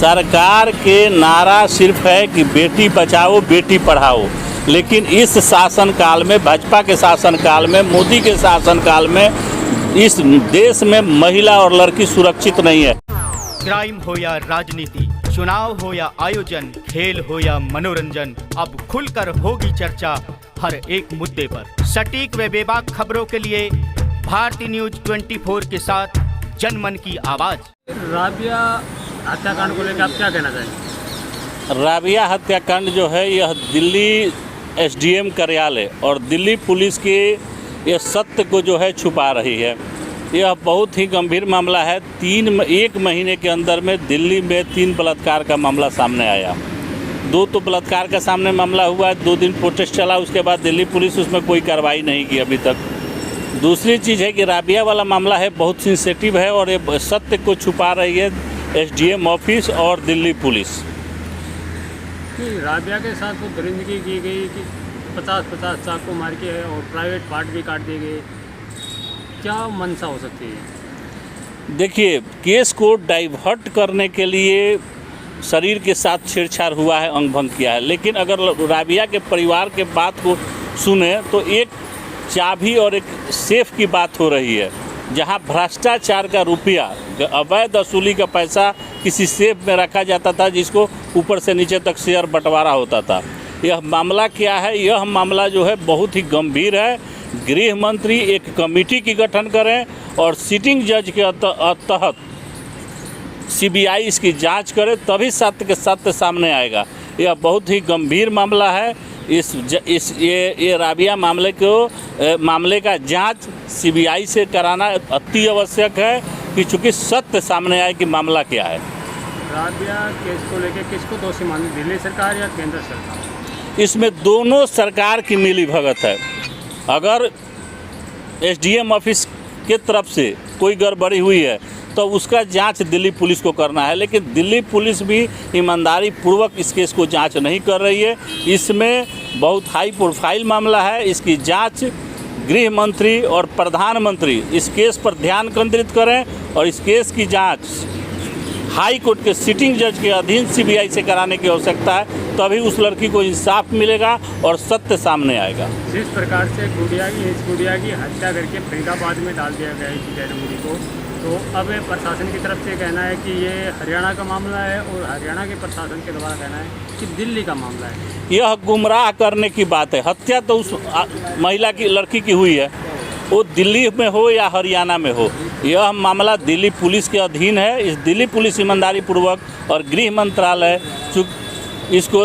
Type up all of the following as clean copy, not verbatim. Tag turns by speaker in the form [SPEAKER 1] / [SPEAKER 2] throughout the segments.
[SPEAKER 1] सरकार के नारा सिर्फ है कि बेटी बचाओ बेटी पढ़ाओ, लेकिन इस शासनकाल में, भाजपा के शासनकाल में, मोदी के शासनकाल में इस देश में महिला और लड़की सुरक्षित नहीं है।
[SPEAKER 2] क्राइम हो या राजनीति, चुनाव हो या आयोजन, खेल हो या मनोरंजन, अब खुलकर होगी चर्चा हर एक मुद्दे पर। सटीक व बेबाक खबरों के लिए भारती न्यूज 24 के साथ जनमन की आवाज।
[SPEAKER 3] राबिया हत्याकांड को लेकर आप क्या कहना चाहेंगे?
[SPEAKER 1] राबिया हत्याकांड जो है, यह दिल्ली एसडीएम कार्यालय और दिल्ली पुलिस के ये सत्य को जो है छुपा रही है। यह बहुत ही गंभीर मामला है। एक महीने के अंदर में दिल्ली में 3 बलात्कार का मामला सामने आया। 2 तो बलात्कार का सामने मामला हुआ है, 2 दिन प्रोटेस्ट चला, उसके बाद दिल्ली पुलिस उसमें कोई कार्रवाई नहीं की अभी तक। दूसरी चीज़ है कि राबिया वाला मामला है, बहुत सेंसिटिव है और ये सत्य को छुपा रही है एसडीएम ऑफिस और दिल्ली पुलिस।
[SPEAKER 3] कि राबिया के साथ वो दरिंदगी की गई कि 50-50 चाकू मार के है और प्राइवेट पार्ट भी काट दिए गए, क्या मंशा हो सकती है?
[SPEAKER 1] देखिए, केस को डाइवर्ट करने के लिए शरीर के साथ छेड़छाड़ हुआ है, अंग भंग किया है, लेकिन अगर राबिया के परिवार के बात को सुने तो एक चाबी और एक सेफ की बात हो रही है, जहां भ्रष्टाचार का रुपया, अवैध वसूली का पैसा किसी सेफ में रखा जाता था, जिसको ऊपर से नीचे तक शेयर बंटवारा होता था। यह मामला क्या है? यह मामला जो है बहुत ही गंभीर है। गृह मंत्री एक कमेटी की गठन करें और सिटिंग जज के तहत सीबीआई इसकी जांच करे, तभी सत्य के सत्य सामने आएगा। यह बहुत ही गंभीर मामला है। ये राबिया मामले का जांच सीबीआई से कराना अति आवश्यक है कि चूँकि सत्य सामने आए कि मामला क्या है।
[SPEAKER 3] राबिया केस को लेकर किसको दोषी मानी, दिल्ली सरकार या केंद्र सरकार?
[SPEAKER 1] इसमें दोनों सरकार की मिली भगत है। अगर एसडीएम ऑफिस के तरफ से कोई गड़बड़ी हुई है तो उसका जांच दिल्ली पुलिस को करना है, लेकिन दिल्ली पुलिस भी ईमानदारी पूर्वक इस केस को जांच नहीं कर रही है। इसमें बहुत हाई प्रोफाइल मामला है। इसकी जांच गृह मंत्री और प्रधानमंत्री इस केस पर ध्यान केंद्रित करें और इस केस की जांच हाई कोर्ट के सिटिंग जज के अधीन सीबीआई से कराने की आवश्यकता है, तभी उस लड़की को इंसाफ मिलेगा और सत्य सामने आएगा।
[SPEAKER 3] जिस प्रकार से गुड़िया की हत्या करके फरीदाबाद में डाल दिया गया है डेड बॉडी को, तो अब प्रशासन की तरफ से कहना है कि ये हरियाणा का मामला है और हरियाणा के प्रशासन के द्वारा कहना है कि दिल्ली का मामला है।
[SPEAKER 1] यह गुमराह करने की बात है। हत्या तो उस महिला की, लड़की की हुई है, वो दिल्ली में हो या हरियाणा में हो, यह मामला दिल्ली पुलिस के अधीन है। इस दिल्ली पुलिस ईमानदारी पूर्वक और गृह मंत्रालय इसको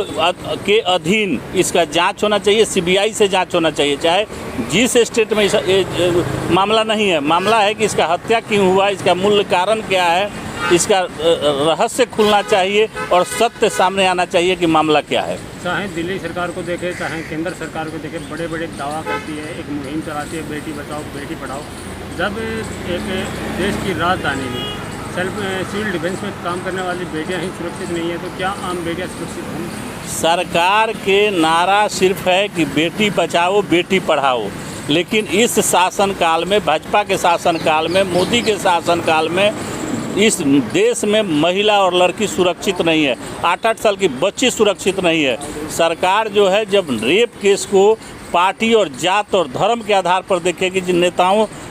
[SPEAKER 1] के अधीन इसका जांच होना चाहिए, सीबीआई से जांच होना चाहिए। चाहे जिस स्टेट में मामला नहीं है, मामला है कि इसका हत्या क्यों हुआ, इसका मूल कारण क्या है, इसका रहस्य खुलना चाहिए और सत्य सामने आना चाहिए कि मामला क्या है।
[SPEAKER 3] चाहे दिल्ली सरकार को देखे, चाहे केंद्र सरकार को देखे, बड़े बड़े दावा करती है, एक मुहिम चलाती है बेटी बचाओ बेटी पढ़ाओ। जब एक देश की राजधानी में सिविल डिफेंस में काम करने वाली बेटियां ही सुरक्षित नहीं है, तो क्या आम बेटियां सुरक्षित होंगी?
[SPEAKER 1] सरकार के नारा सिर्फ है कि बेटी बचाओ बेटी पढ़ाओ, लेकिन इस शासनकाल में, भाजपा के शासनकाल में, मोदी के शासनकाल में इस देश में महिला और लड़की सुरक्षित नहीं है। 8-8 साल की बच्ची सुरक्षित नहीं है। सरकार जो है, जब रेप केस को पार्टी और जात और धर्म के आधार पर देखेगी, जिन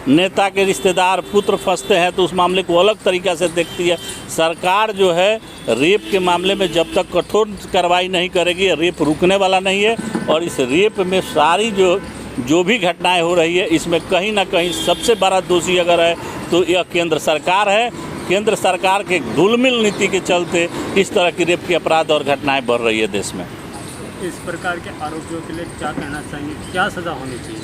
[SPEAKER 1] नेता के रिश्तेदार पुत्र फंसते हैं तो उस मामले को अलग तरीक़ा से देखती है। सरकार जो है रेप के मामले में जब तक कठोर कार्रवाई नहीं करेगी, रेप रुकने वाला नहीं है। और इस रेप में सारी जो भी घटनाएं हो रही है, इसमें कहीं ना कहीं सबसे बड़ा दोषी अगर है तो यह केंद्र सरकार है। केंद्र सरकार के ढुलमिल नीति के चलते इस तरह की रेप के अपराध और घटनाएं बढ़ रही है देश में।
[SPEAKER 3] इस प्रकार के आरोपियों के लिए क्या कहना चाहिए, क्या सज़ा होनी चाहिए?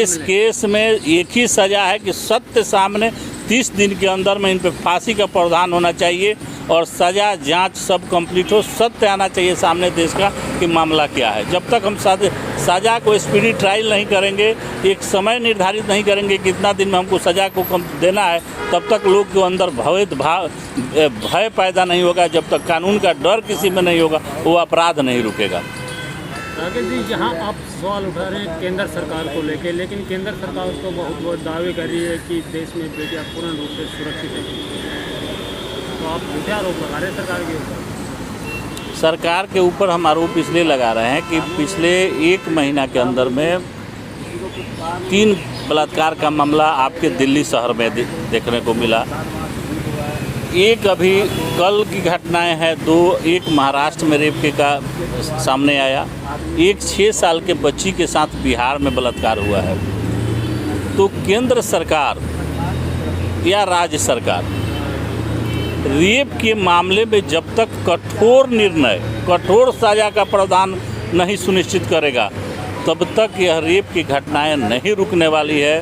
[SPEAKER 1] इस केस में एक ही सज़ा है कि सत्य सामने 30 दिन के अंदर में इन पर फांसी का प्रावधान होना चाहिए और सज़ा जांच सब कंप्लीट हो, सत्य आना चाहिए सामने देश का कि मामला क्या है। जब तक हम सज़ा को स्पीडी ट्रायल नहीं करेंगे, एक समय निर्धारित नहीं करेंगे कितना दिन में हमको सज़ा को कम देना है, तब तक लोग के अंदर भय पैदा नहीं होगा। जब तक कानून का डर किसी में नहीं होगा, वो अपराध नहीं रुकेगा।
[SPEAKER 3] राकेश जी, जहां आप सवाल उठा रहे हैं केंद्र सरकार को लेके, लेकिन केंद्र सरकार तो बहुत दावे कर रही है कि देश में बेटियां पूर्ण रूप से सुरक्षित हैं। तो आप झूठे आरोप लगा रहे हैं सरकार के ऊपर।
[SPEAKER 1] सरकार के ऊपर हम आरोप इसलिए लगा रहे हैं कि पिछले 1 महीना के अंदर में 3 बलात्कार का मामला आपके दिल्ली शहर में देखने को मिला। एक अभी कल की घटनाएं हैं 2, एक महाराष्ट्र में रेप के का सामने आया, एक 6 साल के बच्ची के साथ बिहार में बलात्कार हुआ है। तो केंद्र सरकार या राज्य सरकार रेप के मामले में जब तक कठोर निर्णय, कठोर सजा का प्रावधान नहीं सुनिश्चित करेगा तब तक यह रेप की घटनाएं नहीं रुकने वाली है।